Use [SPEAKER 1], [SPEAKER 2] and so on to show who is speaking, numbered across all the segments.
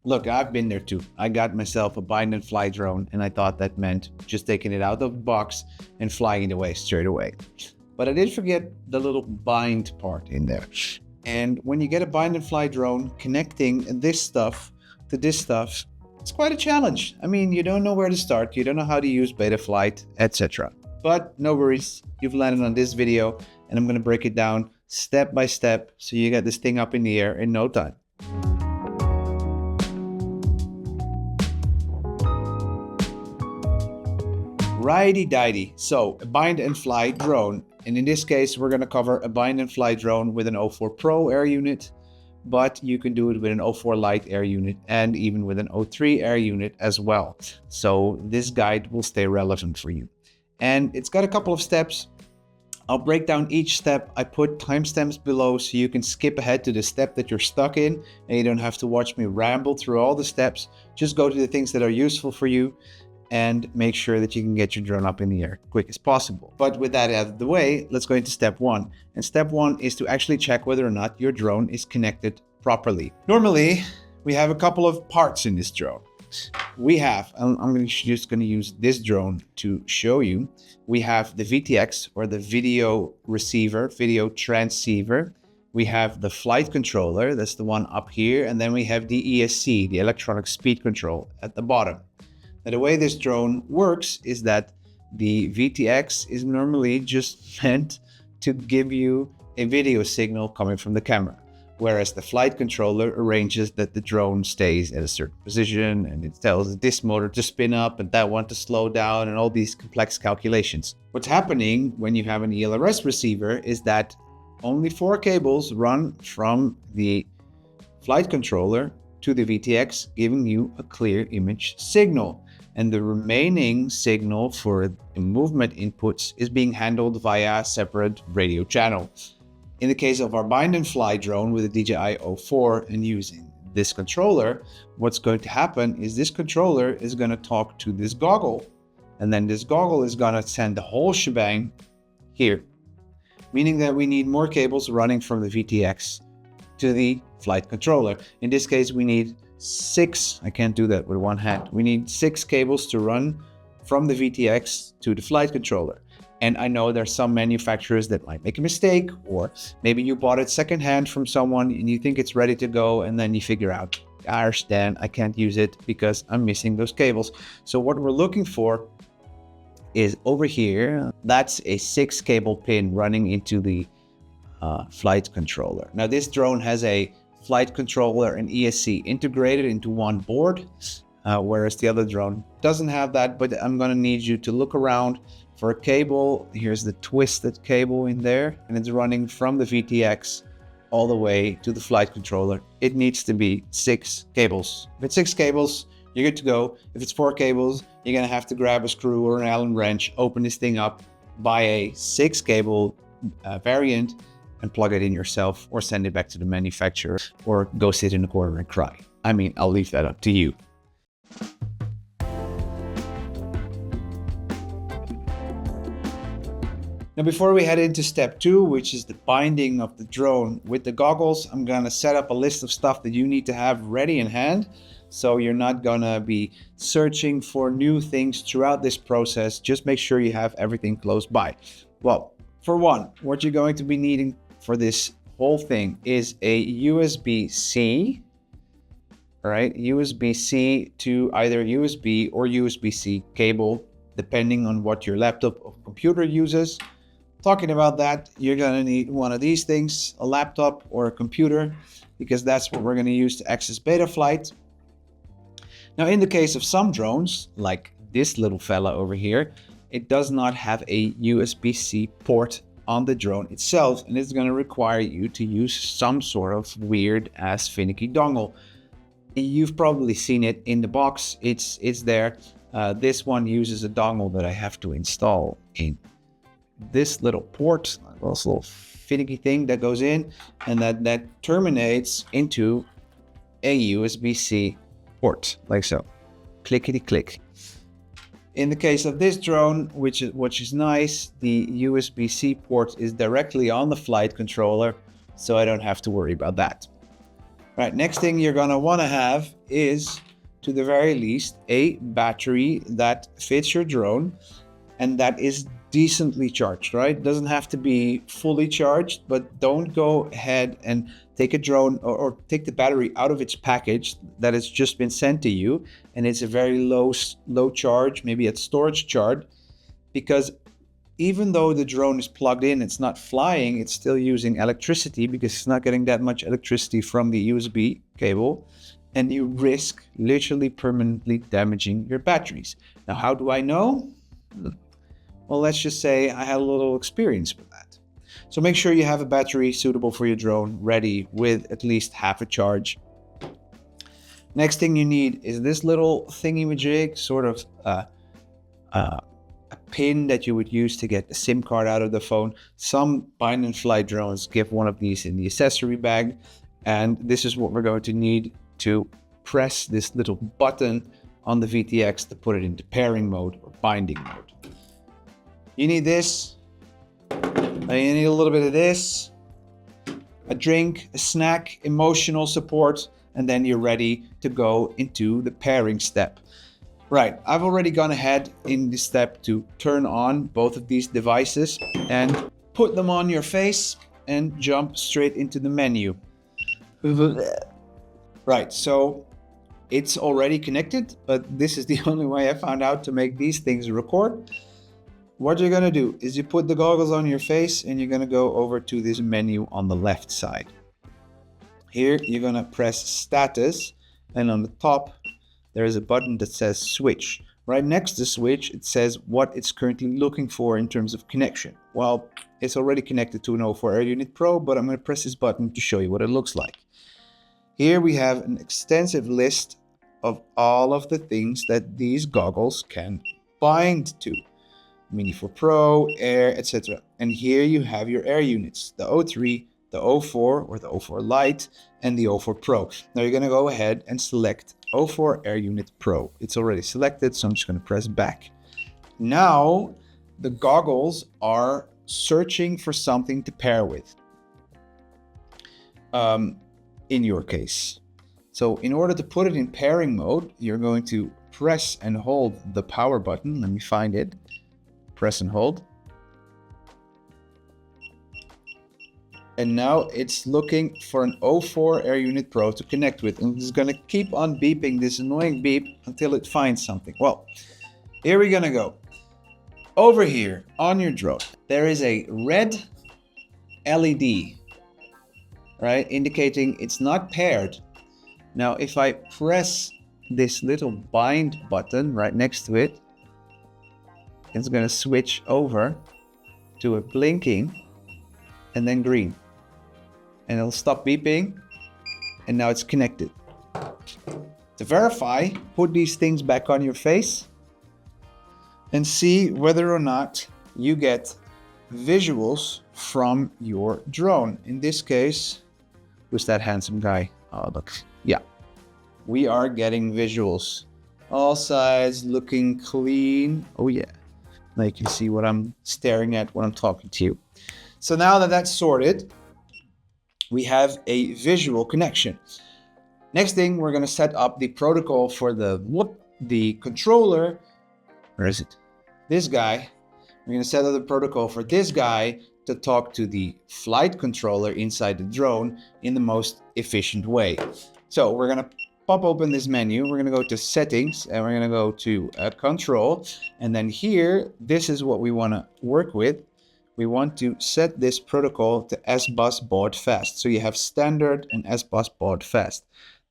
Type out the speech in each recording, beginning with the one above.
[SPEAKER 1] Look, I've been there too. I got myself a bind and fly drone, and I thought that meant just taking it out of the box and flying it away straight away. But I did forget the little bind part in there. And when you get a bind and fly drone, connecting this stuff to this stuff, it's quite a challenge. I mean, you don't know where to start, you don't know how to use Betaflight, etc. But no worries, you've landed on this video, and I'm going to break it down step by step so you get this thing up in the air in no time. Righty-dighty. So a bind and fly drone. And in this case, we're going to cover a bind and fly drone with an 04 Pro air unit, but you can do it with an 04 Lite air unit and even with an 03 air unit as well. So this guide will stay relevant for you. And it's got a couple of steps. I'll break down each step. I put timestamps below so you can skip ahead to the step that you're stuck in and you don't have to watch me ramble through all the steps. Just go to the things that are useful for you and make sure that you can get your drone up in the air quick as possible. But with that out of the way, let's go into step one. And step one is to actually check whether or not your drone is connected properly. Normally, we have a couple of parts in this drone. We have, I'm just going to use this drone to show you. We have the VTX, or the video receiver, video transceiver. We have the flight controller, that's the one up here. And then we have the ESC, the electronic speed control, at the bottom. Now, the way this drone works is that the VTX is normally just meant to give you a video signal coming from the camera, whereas the flight controller arranges that the drone stays at a certain position, and it tells this motor to spin up and that one to slow down, and all these complex calculations. What's happening when you have an ELRS receiver is that only 4 cables run from the flight controller to the VTX, giving you a clear image signal. And the remaining signal for the movement inputs is being handled via a separate radio channel. In the case of our bind and fly drone with the DJI 04 and using this controller, what's going to happen is this controller is going to talk to this goggle, and then this goggle is going to send the whole shebang here, meaning that we need more cables running from the VTX to the flight controller. In this case, we need 6, I can't do that with one hand. We need 6 cables to run from the VTX to the flight controller. And I know there's some manufacturers that might make a mistake, or maybe you bought it secondhand from someone and you think it's ready to go, and then you figure out, gosh, Dan, I can't use it because I'm missing those cables. So what we're looking for is over here. That's a 6 cable pin running into the flight controller. Now this drone has a flight controller and ESC integrated into one board, whereas the other drone doesn't have that. But I'm going to need you to look around for a cable. Here's the twisted cable in there, and it's running from the VTX all the way to the flight controller. It needs to be 6 cables. If it's 6 cables, you're good to go. If it's 4 cables, you're going to have to grab a screw or an Allen wrench, open this thing up, buy a 6 cable variant, and plug it in yourself, or send it back to the manufacturer, or go sit in the corner and cry. I mean, I'll leave that up to you. Now, before we head into step 2, which is the binding of the drone with the goggles, I'm gonna set up a list of stuff that you need to have ready in hand, so you're not gonna be searching for new things throughout this process. Just make sure you have everything close by. Well, for one, what you're going to be needing for this whole thing is a USB-C, all right? USB-C to either USB or USB-C cable, depending on what your laptop or computer uses. Talking about that, you're gonna need one of these things, a laptop or a computer, because that's what we're gonna use to access Betaflight. Now, in the case of some drones, like this little fella over here, it does not have a USB-C port on the drone itself, and it's going to require you to use some sort of weird ass finicky dongle. You've probably seen it in the box. It's there. This one uses a dongle that I have to install in this little port, this little finicky thing that goes in, and that terminates into a USB-C port, like so. Clickety click. In the case of this drone, which is nice, the USB-C port is directly on the flight controller, so I don't have to worry about that. Right, next thing you're gonna wanna have is, to the very least, a battery that fits your drone and that is decently charged, right? Doesn't have to be fully charged, but don't go ahead and take a drone or take the battery out of its package that has just been sent to you and it's a very low charge, maybe at storage charge, because even though the drone is plugged in, it's not flying, it's still using electricity because it's not getting that much electricity from the USB cable, and you risk literally permanently damaging your batteries. Now, how do I know? Well, let's just say I had a little experience with that. So make sure you have a battery suitable for your drone ready with at least half a charge. Next thing you need is this little thingy-majig, sort of a pin that you would use to get the SIM card out of the phone. Some bind and fly drones give one of these in the accessory bag, and this is what we're going to need to press this little button on the VTX to put it into pairing mode or binding mode. You need this, you need a little bit of this, a drink, a snack, emotional support, and then you're ready to go into the pairing step. Right, I've already gone ahead in this step to turn on both of these devices and put them on your face and jump straight into the menu. Right, so it's already connected, but this is the only way I found out to make these things record. What you're gonna do is you put the goggles on your face and you're gonna go over to this menu on the left side. Here you're gonna press status, and on the top there is a button that says switch. Right next to switch it says what it's currently looking for in terms of connection. Well, it's already connected to an 04 Air Unit Pro, but I'm gonna press this button to show you what it looks like. Here we have an extensive list of all of the things that these goggles can bind to. Mini 4 Pro, Air, etc. And here you have your Air units, the 03, the 04 or the 04 Lite, and the 04 Pro. Now you're gonna go ahead and select 04 Air Unit Pro. It's already selected, so I'm just gonna press back. Now the goggles are searching for something to pair with. In your case. So in order to put it in pairing mode, you're going to press and hold the power button. Let me find it. Press and hold. And now it's looking for an 04 Air Unit Pro to connect with. And it's going to keep on beeping this annoying beep until it finds something. Well, here we're going to go. Over here on your drone, there is a red LED, right, indicating it's not paired. Now, if I press this little bind button right next to it, it's going to switch over to a blinking and then green. And it'll stop beeping, and now it's connected. To verify, put these things back on your face and see whether or not you get visuals from your drone. In this case, who's that handsome guy? Oh, look. Yeah, we are getting visuals. All sides looking clean. Oh yeah. Now you can see what I'm staring at when I'm talking to you. So now that that's sorted, we have a visual connection. Next thing, we're going to set up the protocol for the controller. Where is it? This guy. We're going to set up the protocol for this guy to talk to the flight controller inside the drone in the most efficient way. So we're going to pop open this menu. We're going to go to settings and we're going to go to control. And then here, this is what we want to work with. We want to set this protocol to S-Bus baud fast. So you have standard and S-Bus baud fast.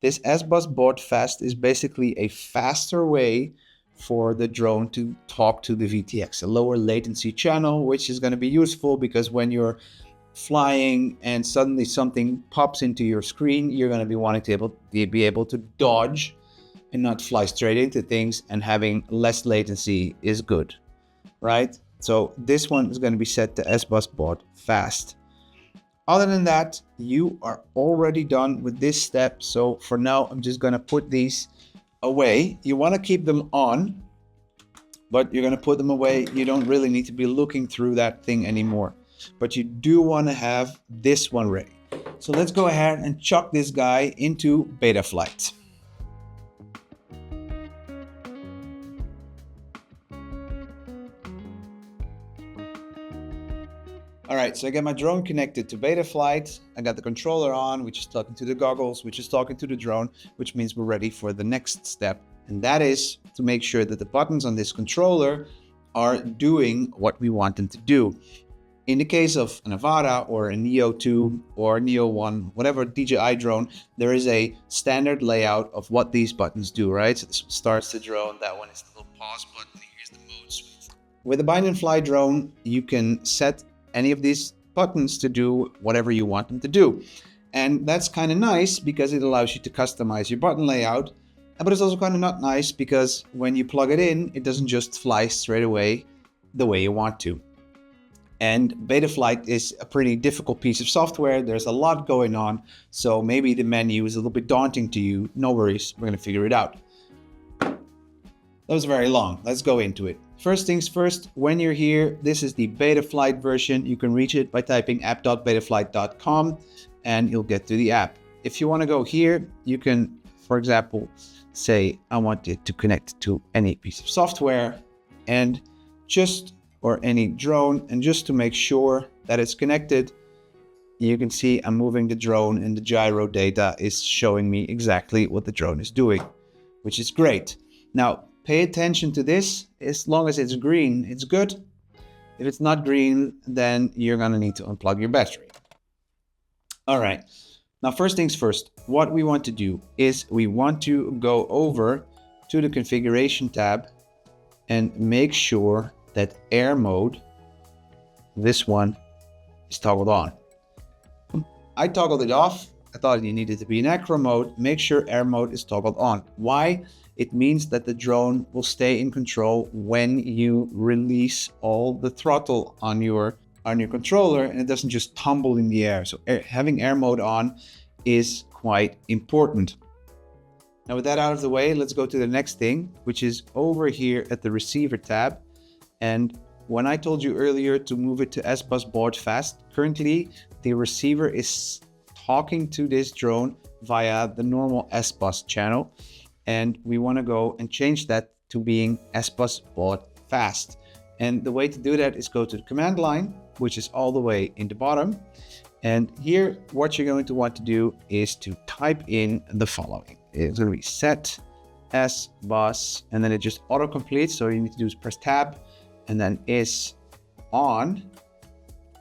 [SPEAKER 1] This S-Bus baud fast is basically a faster way for the drone to talk to the VTX, a lower latency channel, which is going to be useful because when you're flying and suddenly something pops into your screen, you're going to be wanting to be able to dodge and not fly straight into things, and having less latency is good, right? So this one is going to be set to S-Bus baud fast. Other than that, you are already done with this step. So for now, I'm just going to put these away. You want to keep them on, but you're going to put them away. You don't really need to be looking through that thing anymore, but you do want to have this one ready. So let's go ahead and chuck this guy into Betaflight. All right, so I got my drone connected to Betaflight. I got the controller on, which is talking to the goggles, which is talking to the drone, which means we're ready for the next step. And that is to make sure that the buttons on this controller are doing what we want them to do. In the case of a Nevada or a Neo 2 or Neo 1, whatever DJI drone, there is a standard layout of what these buttons do, right? So this one starts the drone, that one is the little pause button, here's the mode switch. With a bind and fly drone, you can set any of these buttons to do whatever you want them to do. And that's kind of nice because it allows you to customize your button layout. But it's also kind of not nice because when you plug it in, it doesn't just fly straight away the way you want to. And Betaflight is a pretty difficult piece of software. There's a lot going on. So maybe the menu is a little bit daunting to you. No worries, we're going to figure it out. That was very long. Let's go into it. First things first, when you're here, this is the Betaflight version. You can reach it by typing app.betaflight.com and you'll get to the app. If you want to go here, you can, for example, say I want it to connect to any piece of software and or any drone, and just to make sure that it's connected, you can see I'm moving the drone and the gyro data is showing me exactly what the drone is doing, which is great. Now, pay attention to this. As long as it's green, it's good. If it's not green, then you're gonna need to unplug your battery. All right, now first things first, what we want to do is we want to go over to the configuration tab and make sure that air mode, this one, is toggled on. I toggled it off. I thought you needed to be in acro mode. Make sure air mode is toggled on. Why? It means that the drone will stay in control when you release all the throttle on your controller and it doesn't just tumble in the air. So having air mode on is quite important. Now with that out of the way, let's go to the next thing, which is over here at the receiver tab. And when I told you earlier to move it to S-Bus baud fast, currently the receiver is talking to this drone via the normal S-Bus channel. And we want to go and change that to being S-Bus baud fast. And the way to do that is go to the command line, which is all the way in the bottom. And here, what you're going to want to do is to type in the following. It's going to be set S-Bus, and then it just auto-completes. So you need to do is press tab, and then is on.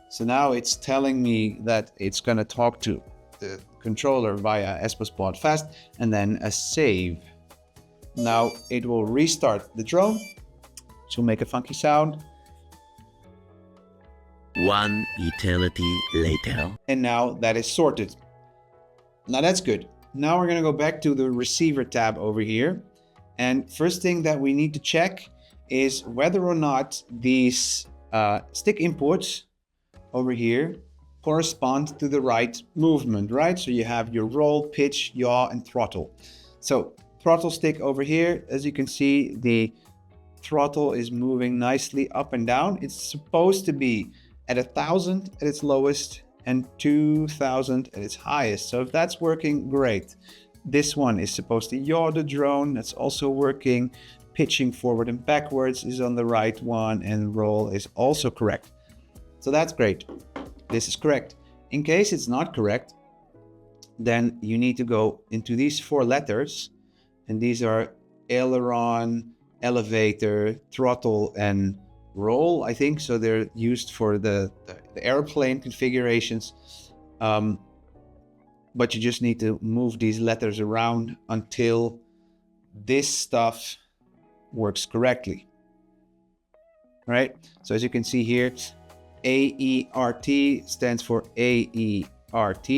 [SPEAKER 1] So now it's telling me that it's going to talk to the controller via S-Bus baud fast, and then a save. Now it will restart the drone, which will make a funky sound.
[SPEAKER 2] One eternity later.
[SPEAKER 1] And now that is sorted. Now that's good. Now we're going to go back to the receiver tab over here. And first thing that we need to check is whether or not these stick inputs over here correspond to the right movement, right? So you have your roll, pitch, yaw, and throttle. So throttle stick over here, as you can see, the throttle is moving nicely up and down. It's supposed to be at 1,000 at its lowest and 2,000 at its highest. So if that's working, great. This one is supposed to yaw the drone. That's also working. Pitching forward and backwards is on the right one, and roll is also correct. So that's great. This is correct. In case it's not correct, then you need to go into these 4 letters, and these are aileron, elevator, throttle, and roll, I think. So they're used for the airplane configurations. But you just need to move these letters around until this stuff works correctly. All right, so as you can see here, AERT stands for AERT,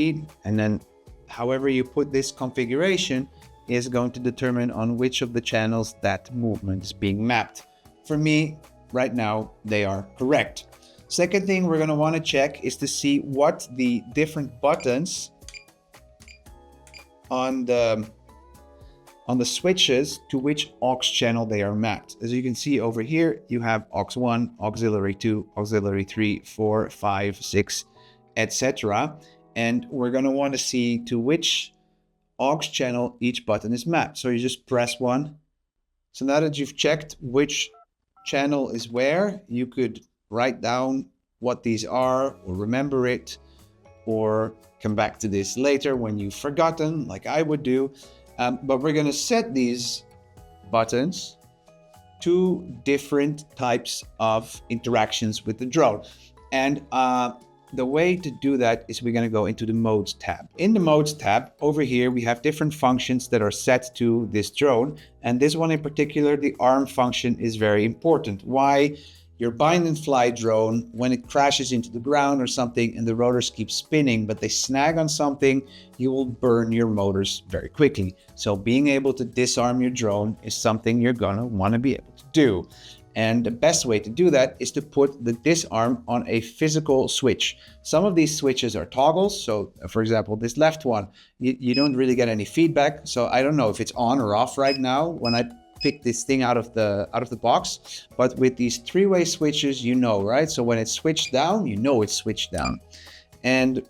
[SPEAKER 1] and then however you put this configuration is going to determine on which of the channels that movement is being mapped. For me, right now, they are correct. Second thing we're going to want to check is to see what the different buttons on the switches to which aux channel they are mapped. As you can see over here, you have aux 1, auxiliary 2, auxiliary 3, 4, 5, 6, etc. And we're going to want to see to which aux channel each button is mapped. So you just press one. So now that you've checked which channel is where, you could write down what these are or remember it, or come back to this later when you've forgotten, like I would do. But we're going to set these buttons to different types of interactions with the drone. And the way to do that is we're going to go into the modes tab. In the modes tab over here, we have different functions that are set to this drone. And this one in particular, the arm function, is very important. Why? Your bind and fly drone, when it crashes into the ground or something and the rotors keep spinning, but they snag on something, you will burn your motors very quickly. So being able to disarm your drone is something you're gonna wanna be able to do. And the best way to do that is to put the disarm on a physical switch. Some of these switches are toggles. So for example, this left one, you don't really get any feedback. So I don't know if it's on or off right now when I pick this thing out of the box, but with these three-way switches, you know, right? So when it's switched down, you know it's switched down. And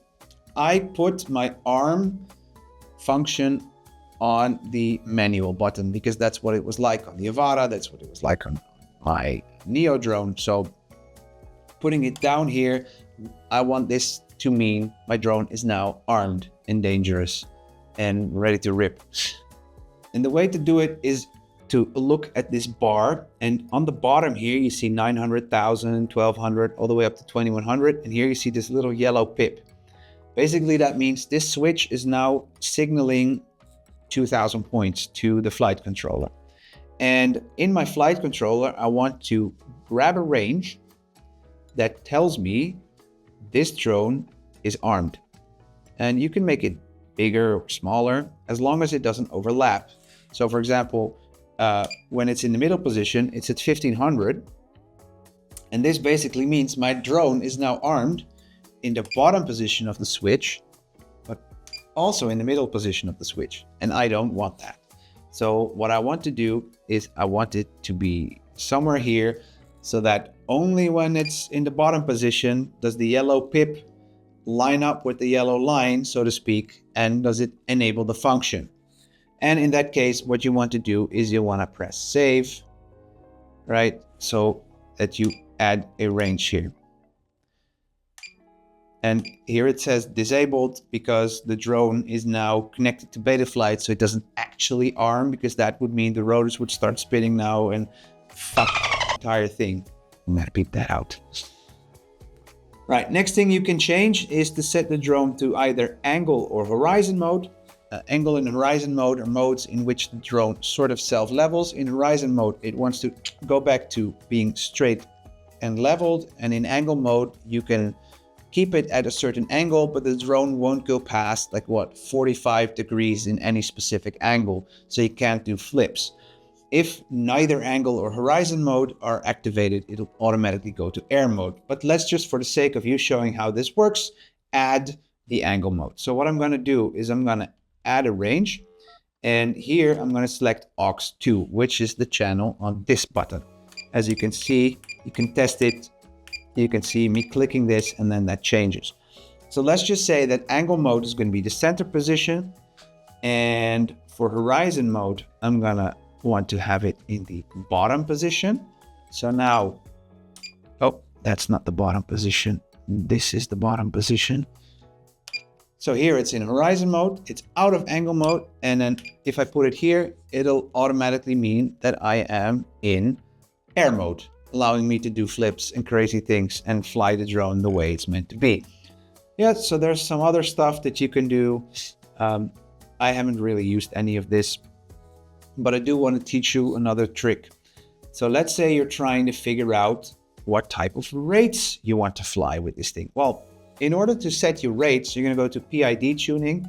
[SPEAKER 1] I put my arm function on the manual button because that's what it was like on the Avata, that's what it was like on my Neo drone. So putting it down here, I want this to mean my drone is now armed and dangerous and ready to rip. And the way to do it is to look at this bar, and on the bottom here you see 900,000, 1200, all the way up to 2100, and here you see this little yellow pip. Basically that means this switch is now signaling 2000 points to the flight controller. And in my flight controller, I want to grab a range that tells me this drone is armed. And you can make it bigger or smaller as long as it doesn't overlap. So for example, when it's in the middle position, it's at 1500. And this basically means my drone is now armed in the bottom position of the switch, but also in the middle position of the switch. And I don't want that. So what I want to do is I want it to be somewhere here so that only when it's in the bottom position does the yellow pip line up with the yellow line, so to speak, and does it enable the function. And in that case, what you want to do is you want to press save, right? So that you add a range here. And here it says disabled because the drone is now connected to Betaflight, so it doesn't actually arm, because that would mean the rotors would start spinning now and fuck the entire thing. I'm gonna beep that out. Right, next thing you can change is to set the drone to either angle or horizon mode. Angle and horizon mode are modes in which the drone sort of self-levels. In horizon mode, it wants to go back to being straight and leveled. And in angle mode, you can keep it at a certain angle, but the drone won't go past like 45 degrees in any specific angle. So you can't do flips. If neither angle or horizon mode are activated, it'll automatically go to air mode. But let's just, for the sake of you showing how this works, add the angle mode. So what I'm going to do is I'm going to add a range, and here I'm going to select aux2, which is the channel on this button. As you can see, you can test it. You can see me clicking this, and then that changes. So let's just say that angle mode is going to be the center position, and for horizon mode, I'm going to want to have it in the bottom position. So now, oh, that's not the bottom position. This is the bottom position. So here it's in horizon mode, it's out of angle mode, and then if I put it here, it'll automatically mean that I am in air mode, allowing me to do flips and crazy things and fly the drone the way it's meant to be. Yeah, so there's some other stuff that you can do. I haven't really used any of this, but I do want to teach you another trick. So let's say you're trying to figure out what type of rates you want to fly with this thing. Well, in order to set your rates, you're going to go to PID tuning.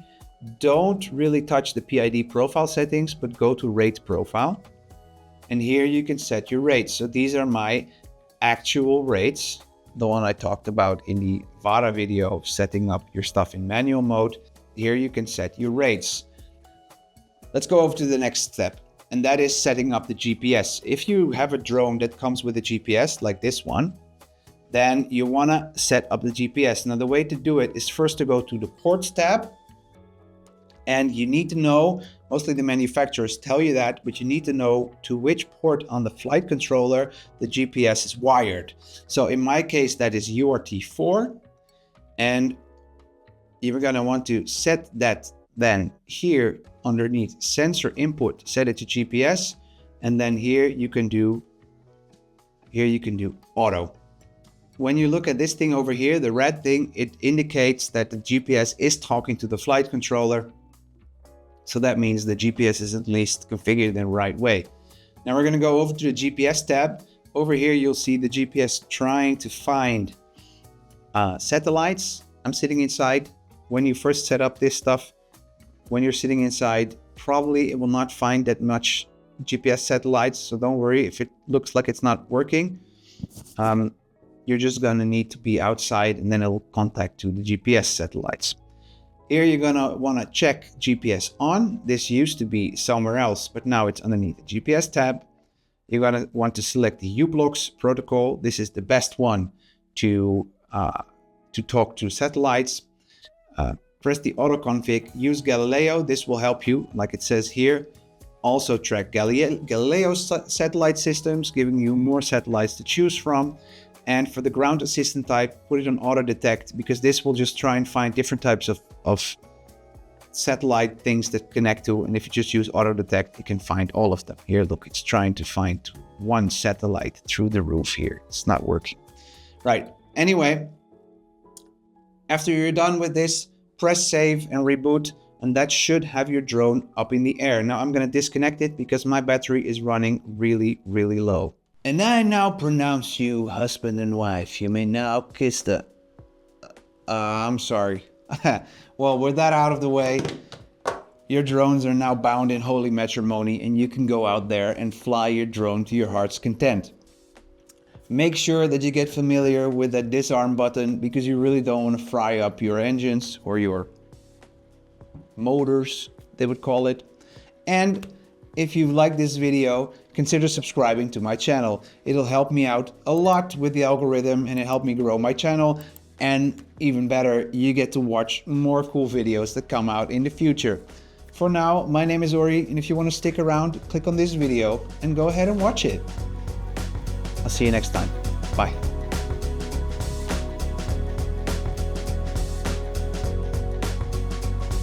[SPEAKER 1] Don't really touch the PID profile settings, but go to rate profile. And here you can set your rates. So these are my actual rates, the one I talked about in the Vara video of setting up your stuff in manual mode. Here you can set your rates. Let's go over to the next step, and that is setting up the GPS. If you have a drone that comes with a GPS like this one, then you want to set up the GPS. Now the way to do it is first to go to the ports tab, and you need to know, mostly the manufacturers tell you that, but you need to know to which port on the flight controller the GPS is wired. So in my case, that is URT4, and you're going to want to set that then here underneath sensor input, set it to GPS, and then here you can do auto. When you look at this thing over here, the red thing, it indicates that the GPS is talking to the flight controller. So that means the GPS is at least configured in the right way. Now we're going to go over to the GPS tab. Over here, you'll see the GPS trying to find satellites. I'm sitting inside. When you first set up this stuff, when you're sitting inside, probably it will not find that much GPS satellites. So don't worry if it looks like it's not working. You're just going to need to be outside, and then it will contact to the GPS satellites. Here you're going to want to check GPS on. This used to be somewhere else, but now it's underneath the GPS tab. You're going to want to select the u-blox protocol. This is the best one to talk to satellites. Press the auto config, use Galileo. This will help you, like it says here. Also track Galileo satellite systems, giving you more satellites to choose from. And for the ground assistant type, put it on auto detect, because this will just try and find different types of satellite things that connect to. And if you just use auto detect, it can find all of them. Here, look, it's trying to find one satellite through the roof here. It's not working. Right. Anyway, after you're done with this, press save and reboot, and that should have your drone up in the air. Now I'm going to disconnect it because my battery is running really, really low. And I now pronounce you husband and wife. You may now kiss the... I'm sorry. Well, with that out of the way, your drones are now bound in holy matrimony, and you can go out there and fly your drone to your heart's content. Make sure that you get familiar with that disarm button, because you really don't want to fry up your engines or your motors, they would call it. And if you've liked this video, consider subscribing to my channel. It'll help me out a lot with the algorithm, and it helped me grow my channel. And even better, you get to watch more cool videos that come out in the future. For now, my name is Ori, and if you want to stick around, click on this video and go ahead and watch it. I'll see you next time. Bye.